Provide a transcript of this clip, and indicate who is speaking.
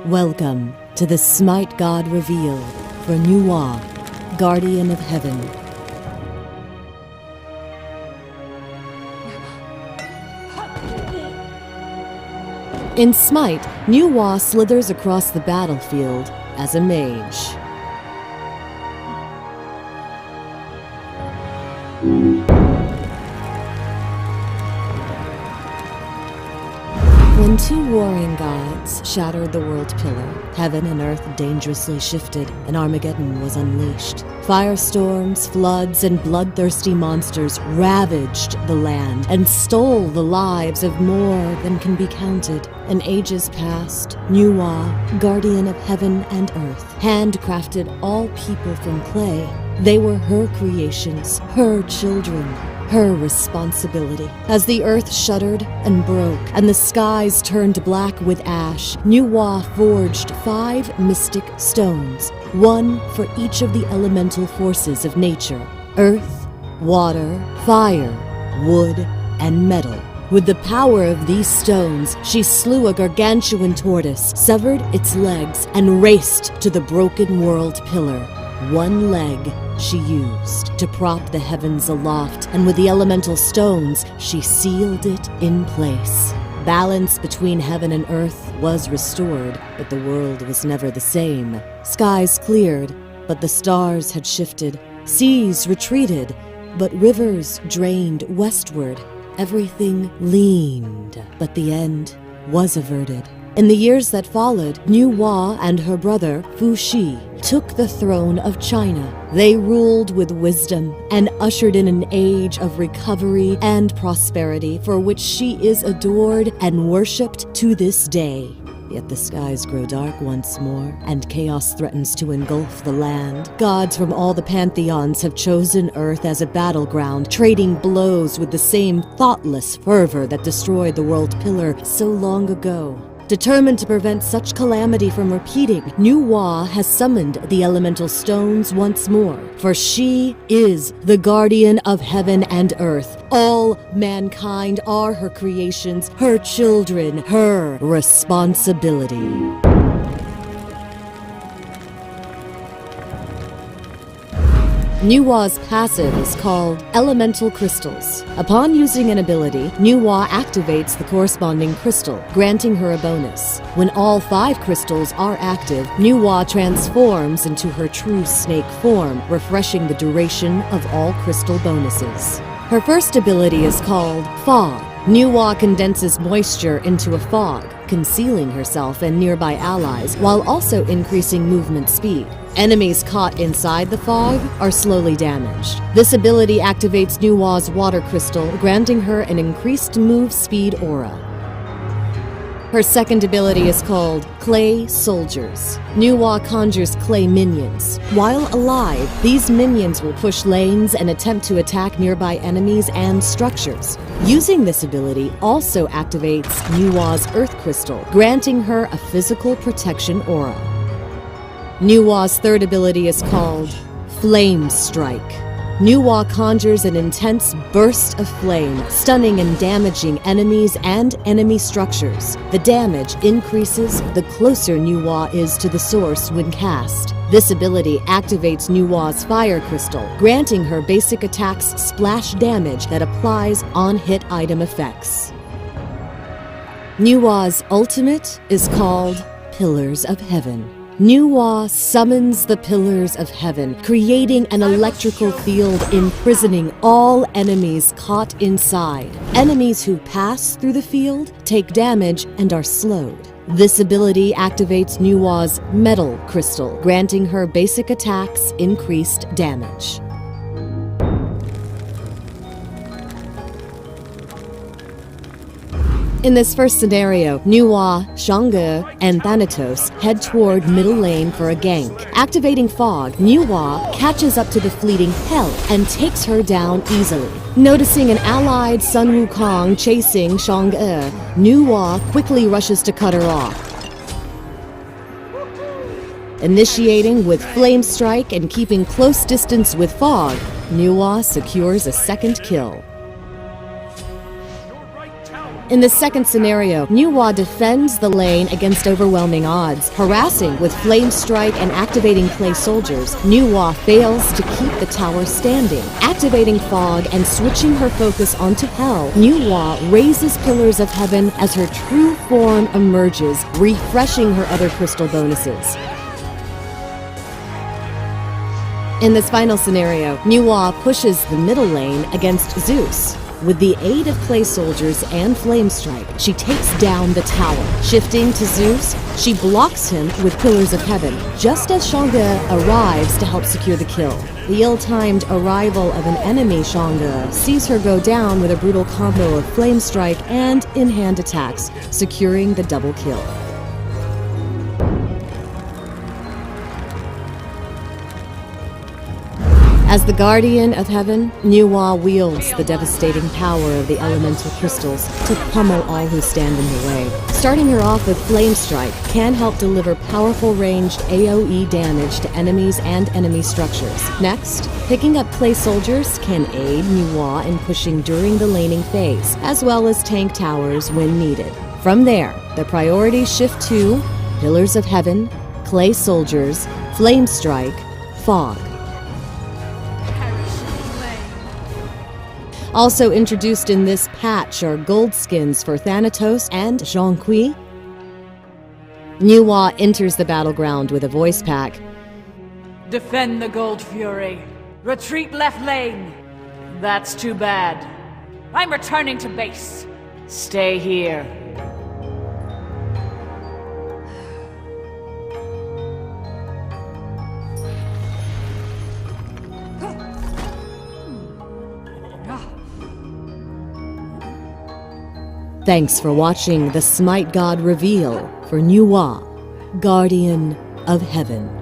Speaker 1: Welcome to the SMITE God reveal for Nuwa, Guardian of Heaven. In SMITE, Nuwa slithers across the battlefield as a mage. When two warring gods shattered the world pillar, heaven and earth dangerously shifted, and Armageddon was unleashed. Firestorms, floods, and bloodthirsty monsters ravaged the land and stole the lives of more than can be counted. In ages past, Nuwa, guardian of heaven and earth, handcrafted all people from clay. They were her creations, her children, her responsibility. As the earth shuddered and broke, and the skies turned black with ash, Nuwa forged 5 mystic stones, one for each of the elemental forces of nature: earth, water, fire, wood, and metal. With the power of these stones, she slew a gargantuan tortoise, severed its legs, and raced to the broken world pillar. One leg she used to prop the heavens aloft, and with the elemental stones, she sealed it in place. Balance between heaven and earth was restored, but the world was never the same. Skies cleared, but the stars had shifted. Seas retreated, but rivers drained westward. Everything leaned, but the end was averted. In the years that followed, Nuwa and her brother, Fu Shi, took the throne of China. They ruled with wisdom and ushered in an age of recovery and prosperity for which she is adored and worshipped to this day. Yet the skies grow dark once more, and chaos threatens to engulf the land. Gods from all the pantheons have chosen Earth as a battleground, trading blows with the same thoughtless fervor that destroyed the world pillar so long ago. Determined to prevent such calamity from repeating, Nuwa has summoned the elemental stones once more, for she is the guardian of heaven and earth. All mankind are her creations, her children, her responsibility. Nuwa's passive is called Elemental Crystals. Upon using an ability, Nuwa activates the corresponding crystal, granting her a bonus. When all 5 crystals are active, Nuwa transforms into her true snake form, refreshing the duration of all crystal bonuses. Her first ability is called Fog. Nuwa condenses moisture into a fog, concealing herself and nearby allies, while also increasing movement speed. Enemies caught inside the fog are slowly damaged. This ability activates Nuwa's water crystal, granting her an increased move speed aura. Her second ability is called Clay Soldiers. Nuwa conjures clay minions. While alive, these minions will push lanes and attempt to attack nearby enemies and structures. Using this ability also activates Nuwa's Earth Crystal, granting her a physical protection aura. Nuwa's third ability is called Flame Strike. Nuwa conjures an intense burst of flame, stunning and damaging enemies and enemy structures. The damage increases the closer Nuwa is to the source when cast. This ability activates Nuwa's Fire Crystal, granting her basic attacks splash damage that applies on hit item effects. Nuwa's ultimate is called Pillars of Heaven. Nuwa summons the Pillars of Heaven, creating an electrical field imprisoning all enemies caught inside. Enemies who pass through the field take damage and are slowed. This ability activates Nuwa's Metal Crystal, granting her basic attacks increased damage. In this first scenario, Nuwa, Shangge, and Thanatos head toward middle lane for a gank. Activating Fog, Nuwa catches up to the fleeting Hell and takes her down easily. Noticing an allied Sun Wukong chasing Shangge, Nuwa quickly rushes to cut her off. Initiating with Flame Strike and keeping close distance with Fog, Nuwa secures a second kill. In the second scenario, Nuwa defends the lane against overwhelming odds. Harassing with Flame Strike and activating Clay Soldiers, Nuwa fails to keep the tower standing. Activating Fog and switching her focus onto Hell, Nuwa raises Pillars of Heaven as her true form emerges, refreshing her other crystal bonuses. In this final scenario, Nuwa pushes the middle lane against Zeus. With the aid of Clay Soldiers and Flame Strike, she takes down the tower. Shifting to Zeus, she blocks him with Pillars of Heaven, just as Shanga arrives to help secure the kill. The ill-timed arrival of an enemy Shanga sees her go down with a brutal combo of Flame Strike and in-hand attacks, securing the double kill. As the Guardian of Heaven, Nuwa wields the devastating power of the elemental crystals to pummel all who stand in her way. Starting her off with Flame Strike can help deliver powerful ranged AoE damage to enemies and enemy structures. Next, picking up Clay Soldiers can aid Nuwa in pushing during the laning phase, as well as tank towers when needed. From there, the priorities shift to Pillars of Heaven, Clay Soldiers, Flame Strike, Fog. Also introduced in this patch are gold skins for Thanatos and Zhongqi. Nuwa enters the battleground with a voice pack.
Speaker 2: Defend the Gold Fury. Retreat left lane. That's too bad. I'm returning to base. Stay here.
Speaker 1: Thanks for watching the SMITE God reveal for Nuwa, Guardian of Heaven.